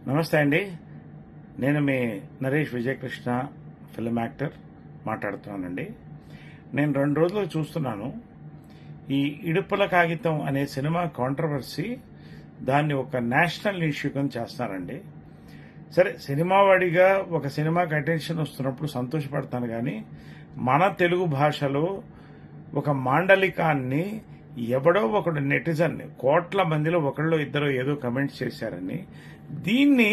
నమస్తే అండి. నేను మీ నరేష్ విజయకృష్ణ, ఫిల్మ్ యాక్టర్ మాట్లాడుతున్నానండి. నేను 2 రోజులు చూస్తున్నాను. ఈ ఇడుపుల కాగితం అనే సినిమా కాంట్రవర్సీ దాన్ని ఒక నేషనల్ ఇష్యూ కింద చేస్తున్నారండి. సరే, సినిమా వాడిగా ఒక సినిమాకి అటెన్షన్ వస్తున్నప్పుడు సంతోషపడతాను, కానీ మన తెలుగు భాషలో ఒక మాండలికాన్ని ఎవడో ఒకడు నెటిజన్ కోట్ల మందిలో ఒకళ్ళు ఇద్దరు ఏదో కమెంట్స్ చేశారని దీన్ని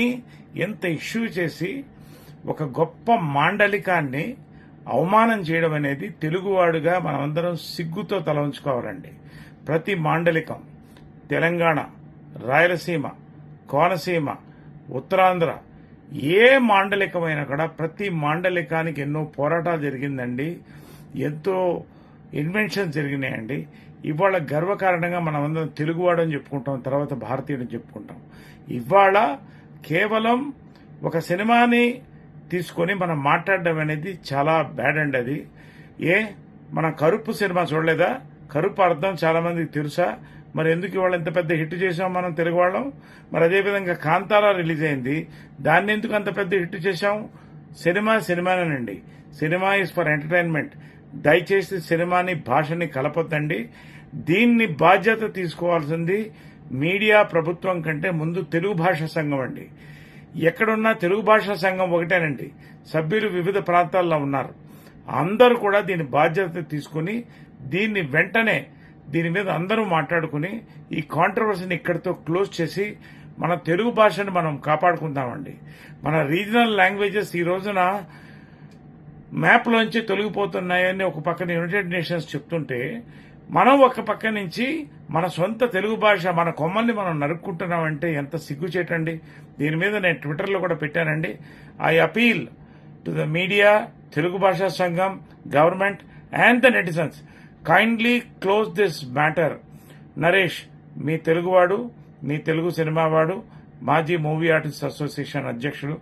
ఎంత ఇష్యూ చేసి ఒక గొప్ప మాండలికాన్ని అవమానం చేయడం అనేది తెలుగువాడుగా మనమందరం సిగ్గుతో తల ఉంచుకోవాలండి. ప్రతి మాండలికం తెలంగాణ, రాయలసీమ, కోనసీమ, ఉత్తరాంధ్ర ఏ మాండలికమైనా కూడా ప్రతి మాండలికానికి ఎన్నో పోరాటాలు జరిగిందండి. ఎంతో ఇన్వెన్షన్స్ జరిగినాయండి. ఇవాళ గర్వకారణంగా మనమందరం తెలుగువాడు అని చెప్పుకుంటాం, తర్వాత భారతీయుడు అని చెప్పుకుంటాం. ఇవాళ కేవలం ఒక సినిమాని తీసుకొని మనం మాట్లాడడం అనేది చాలా బ్యాడ్ అండి. అది మనం కరుపు సినిమా చూడలేదా? కరుపు అర్థం చాలా మందికి తెలుసా? మరి ఎందుకు ఇవాళ ఎంత పెద్ద హిట్ చేసాం మనం తెలుగు వాళ్ళం? మరి అదేవిధంగా కాంతారా రిలీజ్ అయింది, దాన్ని ఎందుకు అంత పెద్ద హిట్ చేశాం? సినిమానేనండి. Cinema is for entertainment. దయచేసి సినిమాని భాషని కలపొద్దండి. దీన్ని బాధ్యత తీసుకోవాల్సింది మీడియా, ప్రభుత్వం కంటే ముందు తెలుగు భాషా సంఘం అండి. ఎక్కడున్నా తెలుగు భాషా సంఘం ఒకటేనండి. సభ్యులు వివిధ ప్రాంతాల్లో ఉన్నారు. అందరూ కూడా దీని బాధ్యత తీసుకుని దీన్ని వెంటనే దీని మీద అందరూ మాట్లాడుకుని ఈ కాంట్రవర్సీని ఇక్కడితో క్లోజ్ చేసి మన తెలుగు భాషను మనం కాపాడుకుందామండి. మన రీజనల్ లాంగ్వేజెస్ ఈ రోజున మ్యాప్లోంచి తొలగిపోతున్నాయని ఒక పక్కన యునైటెడ్ నేషన్స్ చెప్తుంటే, మనం ఒక పక్క నుంచి మన సొంత తెలుగు భాష మన కొమ్మల్ని మనం నరుక్కుంటున్నామంటే ఎంత సిగ్గుచేటండి. దీని మీద నేను ట్విట్టర్లో కూడా పెట్టానండి. I appeal to the media, Telugu భాషా సంఘం, government and the netizens, kindly close this matter. Naresh మీ తెలుగువాడు, మీ తెలుగు సినిమావాడు, మాజీ మూవీ ఆర్టిస్ట్ అసోసియేషన్ అధ్యక్షుడు.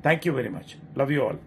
Thank you very much. Love you all.